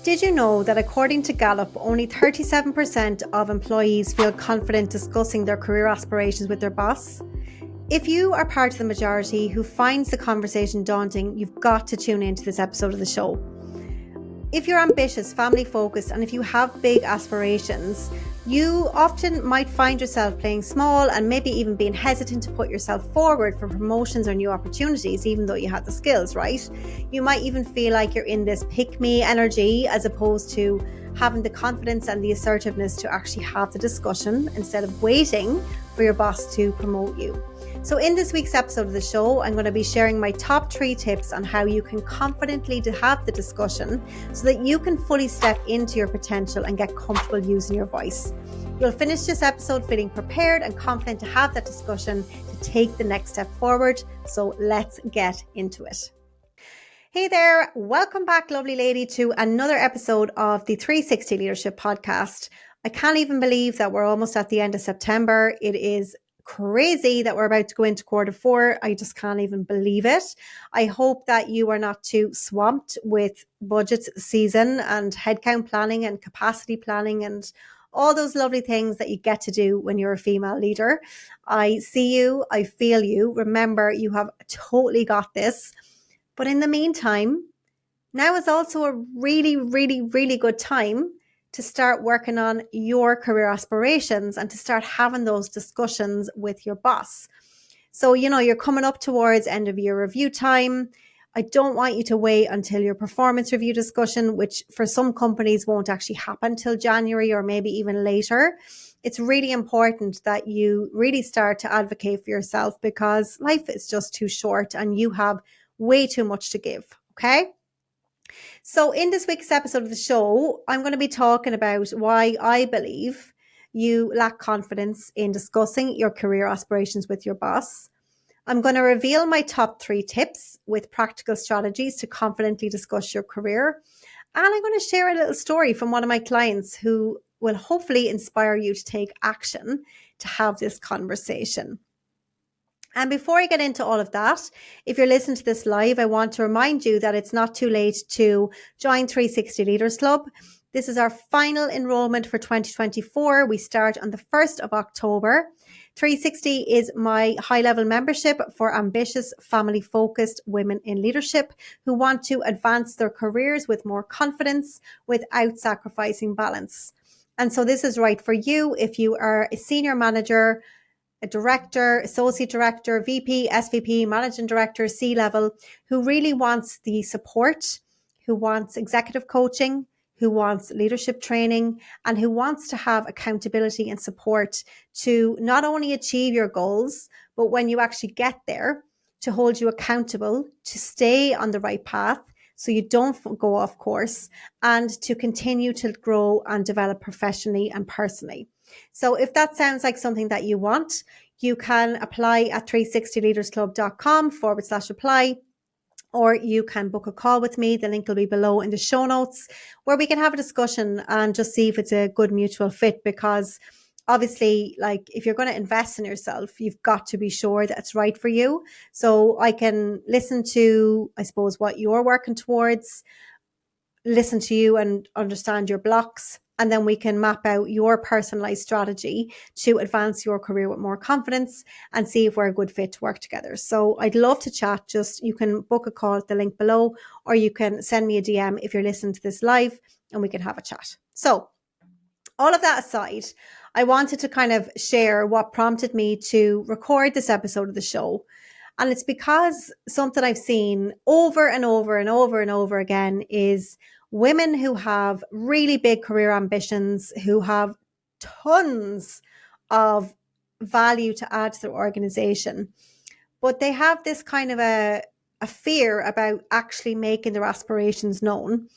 Did you know that according to Gallup, only 37% of employees feel confident discussing their career aspirations with their boss? If you are part of the majority who finds the conversation daunting, you've got to tune into this episode of the show. If you're ambitious, family focused, and if you have big aspirations, you often might find yourself playing small and maybe even being hesitant to put yourself forward for promotions or new opportunities, even though you have the skills, right? You might even feel like you're in this pick-me energy as opposed to having the confidence and the assertiveness to actually have the discussion instead of waiting for your boss to promote you. So in this week's episode of the show, I'm going to be sharing my top 3 tips on how you can confidently have the discussion so that you can fully step into your potential and get comfortable using your voice. You'll finish this episode feeling prepared and confident to have that discussion to take the next step forward. So let's get into it. Hey there, welcome back, lovely lady, to another episode of the 360 Leadership Podcast. I can't even believe that we're almost at the end of September. It is crazy that we're about to go into quarter 4. I just can't even believe it. I hope that you are not too swamped with budget season and headcount planning and capacity planning and all those lovely things that you get to do when you're a female leader. I see you, I feel you. Remember, you have totally got this. But in the meantime, now is also a really, really, really good time to start working on your career aspirations and to start having those discussions with your boss. So, you're coming up towards end of year review time. I don't want you to wait until your performance review discussion, which for some companies won't actually happen till January or maybe even later. It's really important that you really start to advocate for yourself because life is just too short and you have way too much to give. Okay. So in this week's episode of the show, I'm going to be talking about why I believe you lack confidence in discussing your career aspirations with your boss. I'm going to reveal my top 3 tips with practical strategies to confidently discuss your career. And I'm going to share a little story from one of my clients who will hopefully inspire you to take action to have this conversation. And before I get into all of that, if you're listening to this live, I want to remind you that it's not too late to join 360 Leaders Club. This is our final enrollment for 2024. We start on the 1st of October. 360 is my high-level membership for ambitious, family-focused women in leadership who want to advance their careers with more confidence without sacrificing balance. And so this is right for you if you are a senior manager, a director, associate director, VP, SVP, managing director, C-level, who really wants the support, who wants executive coaching, who wants leadership training, and who wants to have accountability and support to not only achieve your goals, but when you actually get there, to hold you accountable, to stay on the right path, so you don't go off course, and to continue to grow and develop professionally and personally. So if that sounds like something that you want, you can apply at 360leadersclub.com/apply, or you can book a call with me. The link will be below in the show notes where we can have a discussion and just see if it's a good mutual fit, because obviously, like, if you're going to invest in yourself, you've got to be sure that it's right for you. So I can listen to, I suppose, what you're working towards, listen to you and understand your blocks. And then we can map out your personalized strategy to advance your career with more confidence and see if we're a good fit to work together. So I'd love to chat. Just, you can book a call at the link below, or you can send me a DM if you're listening to this live and we can have a chat. So all of that aside, I wanted to kind of share what prompted me to record this episode of the show. And it's because something I've seen over and over and over and over again is women who have really big career ambitions, who have tons of value to add to their organization, but they have this kind of a fear about actually making their aspirations known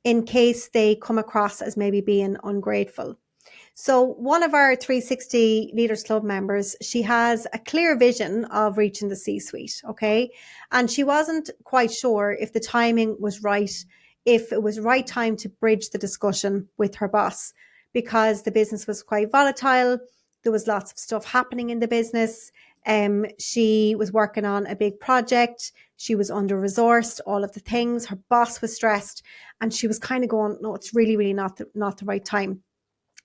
in case they come across as maybe being ungrateful. So one of our 360 Leaders Club members, she has a clear vision of reaching the C-suite, okay? And she wasn't quite sure if the timing was right, if it was right time to bridge the discussion with her boss, because the business was quite volatile. There was lots of stuff happening in the business. She was working on a big project. She was under-resourced, all of the things. Her boss was stressed, and she was kind of going, no, it's really, really not the right time.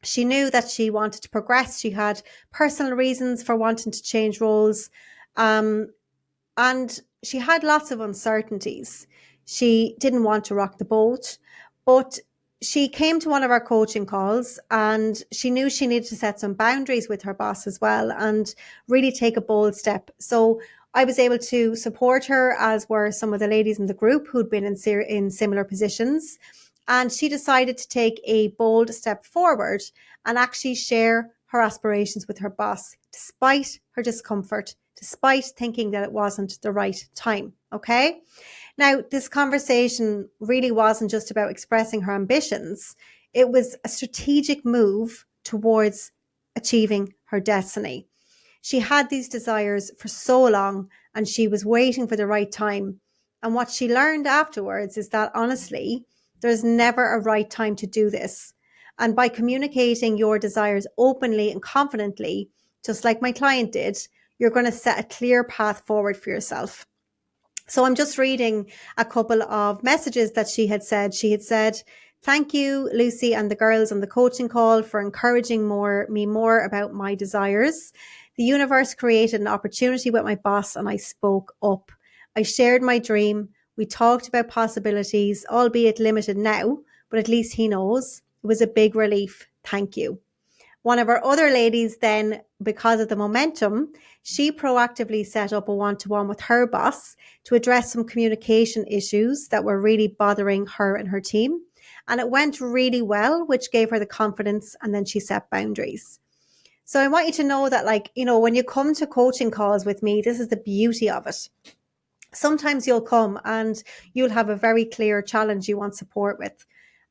She knew that she wanted to progress. She had personal reasons for wanting to change roles. And she had lots of uncertainties. She didn't want to rock the boat, but she came to one of our coaching calls and she knew she needed to set some boundaries with her boss as well and really take a bold step. So I was able to support her, as were some of the ladies in the group who'd been in similar positions. And she decided to take a bold step forward and actually share her aspirations with her boss, despite her discomfort, despite thinking that it wasn't the right time. Okay. Now, this conversation really wasn't just about expressing her ambitions. It was a strategic move towards achieving her destiny. She had these desires for so long and she was waiting for the right time. And what she learned afterwards is that honestly, there's never a right time to do this. And by communicating your desires openly and confidently, just like my client did, you're going to set a clear path forward for yourself. So I'm just reading a couple of messages that she had said. She had said, "Thank you, Lucy and the girls on the coaching call, for encouraging me more about my desires. The universe created an opportunity with my boss and I spoke up. I shared my dream. We talked about possibilities, albeit limited now, but at least he knows. It was a big relief. Thank you." One of our other ladies then, because of the momentum, she proactively set up a one-to-one with her boss to address some communication issues that were really bothering her and her team. And it went really well, which gave her the confidence, and then she set boundaries. So I want you to know that, when you come to coaching calls with me, this is the beauty of it. Sometimes you'll come and you'll have a very clear challenge you want support with.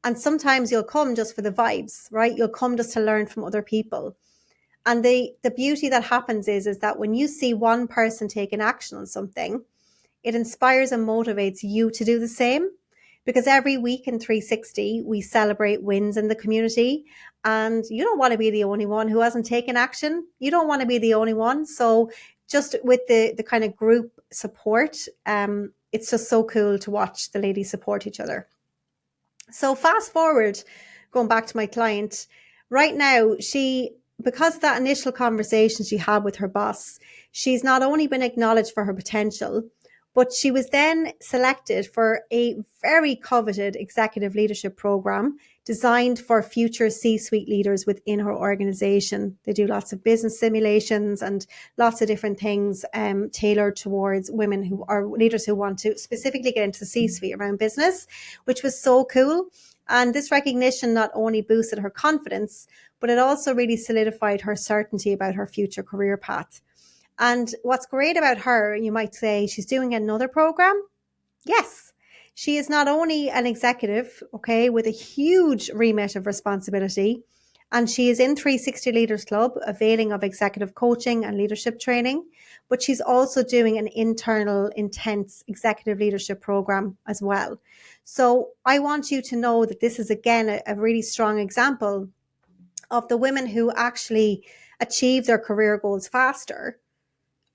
And sometimes you'll come just for the vibes, right? You'll come just to learn from other people. And the beauty that happens is that when you see one person taking action on something, it inspires and motivates you to do the same. Because every week in 360, we celebrate wins in the community. And you don't want to be the only one who hasn't taken action. You don't want to be the only one. So just with the kind of group support, it's just so cool to watch the ladies support each other. So fast forward, going back to my client, right now, because of that initial conversation she had with her boss, she's not only been acknowledged for her potential, but she was then selected for a very coveted executive leadership program designed for future C-suite leaders within her organization. They do lots of business simulations and lots of different things tailored towards women who are leaders who want to specifically get into the C-suite around business, which was so cool. And this recognition not only boosted her confidence, but it also really solidified her certainty about her future career path. And what's great about her, you might say, she's doing another program. Yes, she is not only an executive, okay, with a huge remit of responsibility, and she is in 360 Leaders Club, availing of executive coaching and leadership training, but she's also doing an internal, intense executive leadership program as well. So I want you to know that this is, again, a really strong example of the women who actually achieve their career goals faster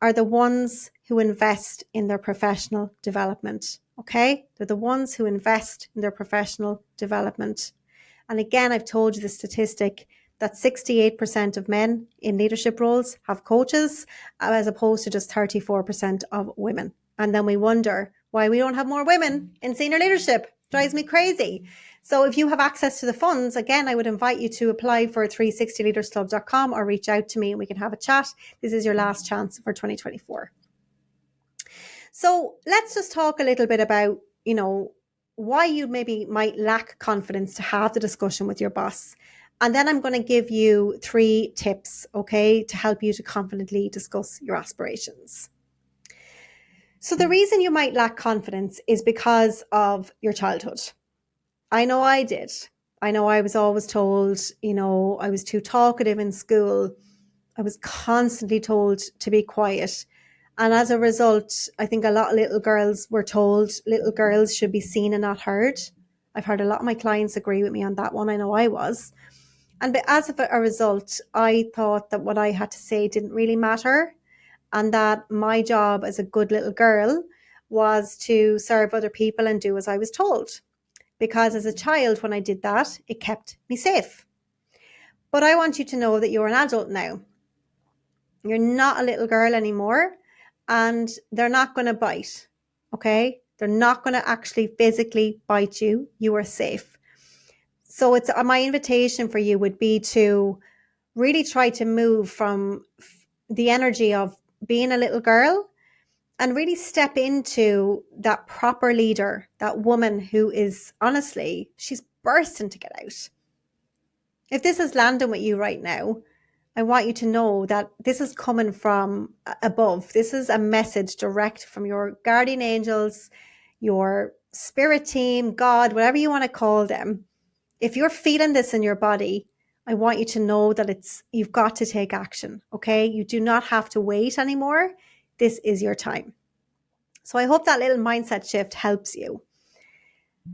are the ones who invest in their professional development. Okay? They're the ones who invest in their professional development. And again, I've told you the statistic that 68% of men in leadership roles have coaches, as opposed to just 34% of women. And then we wonder why we don't have more women in senior leadership. Drives me crazy. So if you have access to the funds, again, I would invite you to apply for 360leadersclub.com or reach out to me and we can have a chat. This is your last chance for 2024. So let's just talk a little bit about, why you maybe might lack confidence to have the discussion with your boss. And then I'm going to give you 3 tips, okay, to help you to confidently discuss your aspirations. So the reason you might lack confidence is because of your childhood. I know I did. I know I was always told, I was too talkative in school. I was constantly told to be quiet. And as a result, I think a lot of little girls were told little girls should be seen and not heard. I've heard a lot of my clients agree with me on that one. I know I was. And as a result, I thought that what I had to say didn't really matter. and that my job as a good little girl was to serve other people and do as I was told. Because as a child, when I did that, it kept me safe. But I want you to know that you're an adult now. You're not a little girl anymore, and they're not going to bite. Okay? They're not going to actually physically bite you. You are safe. So it's my invitation for you would be to really try to move from the energy of being a little girl and really step into that proper leader, that woman who is honestly, she's bursting to get out. If this is landing with you right now, I want you to know that this is coming from above. This is a message direct from your guardian angels, your spirit team, God, whatever you want to call them. If you're feeling this in your body, I want you to know that you've got to take action, okay? You do not have to wait anymore. This is your time. So I hope that little mindset shift helps you.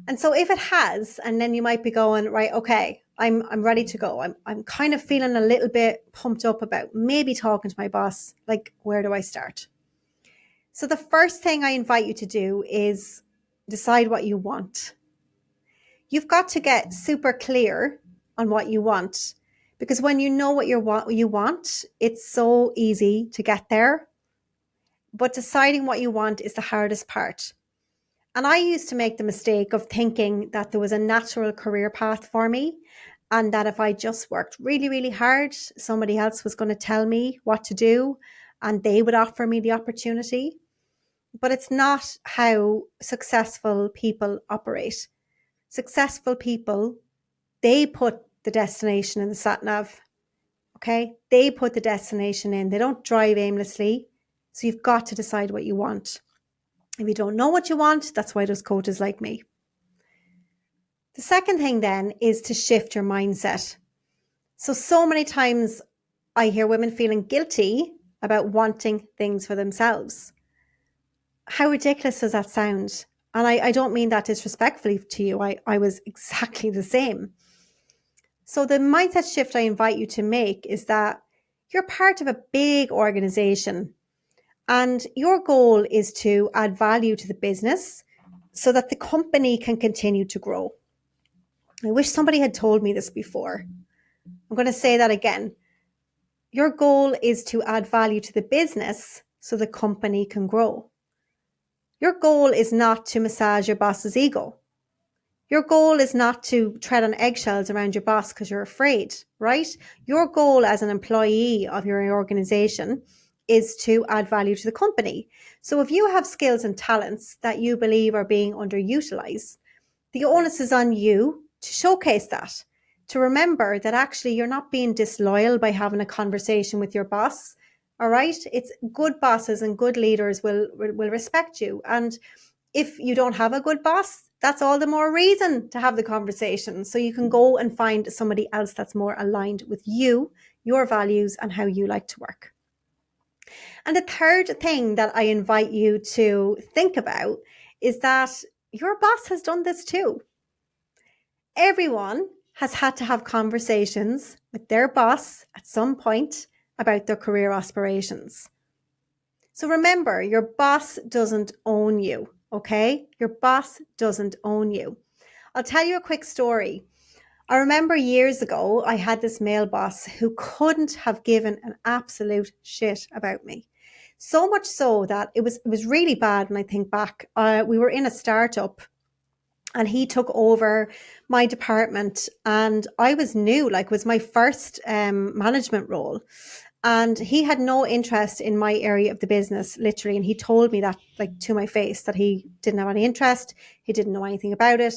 And so if it has, and then you might be going, right, okay, I'm ready to go. I'm kind of feeling a little bit pumped up about maybe talking to my boss. Like, where do I start? So the first thing I invite you to do is decide what you want. You've got to get super clear on what you want, because when you know what you want, it's so easy to get there. But deciding what you want is the hardest part. And I used to make the mistake of thinking that there was a natural career path for me, and that if I just worked really, really hard, somebody else was going to tell me what to do and they would offer me the opportunity. But it's not how successful people operate. Successful people, they put the destination in the sat nav. Okay? They put the destination in. They don't drive aimlessly. So you've got to decide what you want. If you don't know what you want, that's why there's coaches like me. The second thing then is to shift your mindset. So many times I hear women feeling guilty about wanting things for themselves. How ridiculous does that sound? And I don't mean that disrespectfully to you. I was exactly the same. So the mindset shift I invite you to make is that you're part of a big organization and your goal is to add value to the business so that the company can continue to grow. I wish somebody had told me this before. I'm going to say that again. Your goal is to add value to the business so the company can grow. Your goal is not to massage your boss's ego. Your goal is not to tread on eggshells around your boss because you're afraid, right? Your goal as an employee of your organization is to add value to the company. So if you have skills and talents that you believe are being underutilized, the onus is on you to showcase that, to remember that actually you're not being disloyal by having a conversation with your boss. All right. It's good bosses and good leaders will respect you. And if you don't have a good boss, that's all the more reason to have the conversation. So you can go and find somebody else that's more aligned with you, your values, and how you like to work. And the third thing that I invite you to think about is that your boss has done this too. Everyone has had to have conversations with their boss at some point about their career aspirations. So remember, your boss doesn't own you, okay? Your boss doesn't own you. I'll tell you a quick story. I remember years ago, I had this male boss who couldn't have given an absolute shit about me. So much so that it was really bad when I think back. We were in a startup and he took over my department and I was new, like it was my first management role. And he had no interest in my area of the business, literally. And he told me that, like, to my face, that he didn't have any interest. He didn't know anything about it.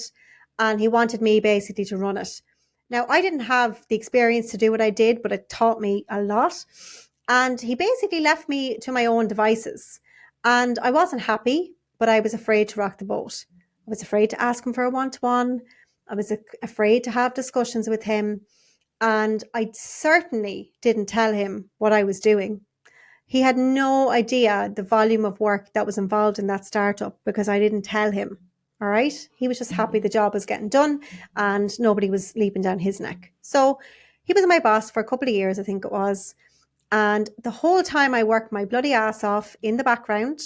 And he wanted me basically to run it. Now, I didn't have the experience to do what I did, but it taught me a lot. And he basically left me to my own devices. And I wasn't happy, but I was afraid to rock the boat. I was afraid to ask him for a one-to-one. I was afraid to have discussions with him. And I certainly didn't tell him what I was doing. He had no idea the volume of work that was involved in that startup because I didn't tell him. All right. He was just happy the job was getting done and nobody was leaping down his neck. So he was my boss for a couple of years, I think it was. And the whole time I worked my bloody ass off in the background,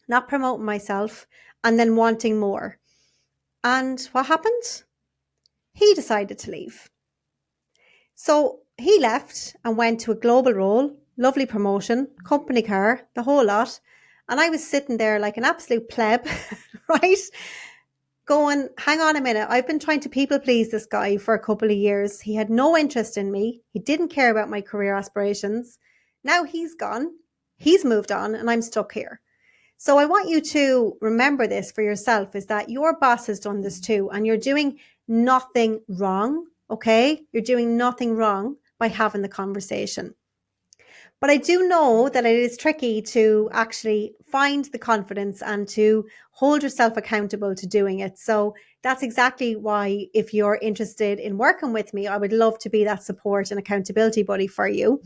not promoting myself, and then wanting more. And what happened? He decided to leave. So he left and went to a global role, lovely promotion, company car, the whole lot. And I was sitting there like an absolute pleb, right? Going, hang on a minute, I've been trying to people please this guy for a couple of years. He had no interest in me. He didn't care about my career aspirations. Now he's gone. He's moved on and I'm stuck here. So I want you to remember this for yourself, is that your boss has done this too, and you're doing nothing wrong, okay? You're doing nothing wrong by having the conversation. But I do know that it is tricky to actually find the confidence and to hold yourself accountable to doing it. So that's exactly why, if you're interested in working with me, I would love to be that support and accountability buddy for you.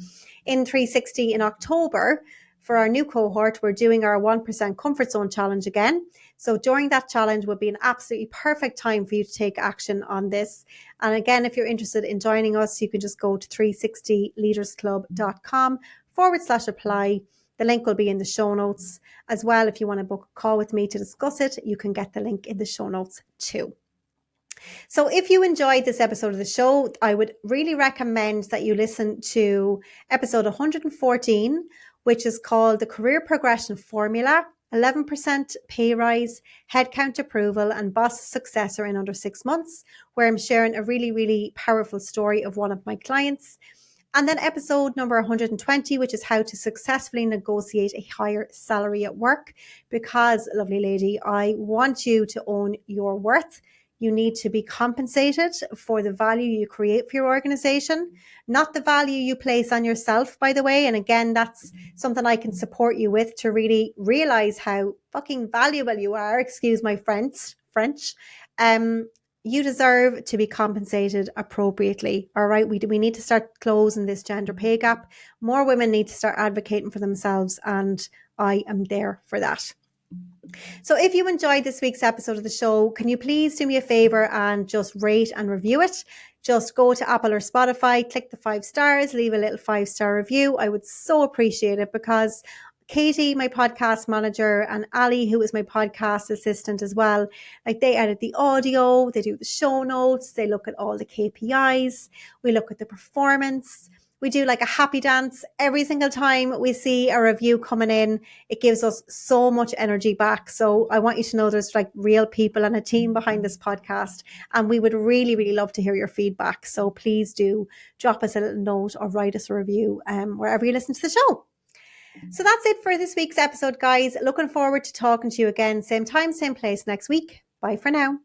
In 360 in October, for our new cohort, we're doing our 1% comfort zone challenge again. So during that challenge would be an absolutely perfect time for you to take action on this. And again, if you're interested in joining us, you can just go to 360leadersclub.com/apply. The link will be in the show notes as well. If you want to book a call with me to discuss it, you can get the link in the show notes too. So if you enjoyed this episode of the show, I would really recommend that you listen to episode 114, which is called The Career Progression Formula, 11% pay rise, headcount approval, and boss successor in under 6 months, where I'm sharing a really, really powerful story of one of my clients. And then episode number 120, which is how to successfully negotiate a higher salary at work. Because, lovely lady, I want you to own your worth. You need to be compensated for the value you create for your organization, not the value you place on yourself, by the way. And again, that's something I can support you with to really realize how fucking valuable you are. Excuse my French. You deserve to be compensated appropriately. All right. We need to start closing this gender pay gap. More women need to start advocating for themselves. And I am there for that. So if you enjoyed this week's episode of the show, can you please do me a favor and just rate and review it? Just go to Apple or Spotify, click the 5 stars, leave a little 5-star review. I would so appreciate it, because Katie, my podcast manager, and Ali, who is my podcast assistant as well, like, they edit the audio, they do the show notes, they look at all the KPIs, we look at the performance. We do like a happy dance every single time we see a review coming in. It gives us so much energy back. So I want you to know there's like real people and a team behind this podcast. And we would really, really love to hear your feedback. So please do drop us a little note or write us a review wherever you listen to the show. So that's it for this week's episode, guys. Looking forward to talking to you again. Same time, same place next week. Bye for now.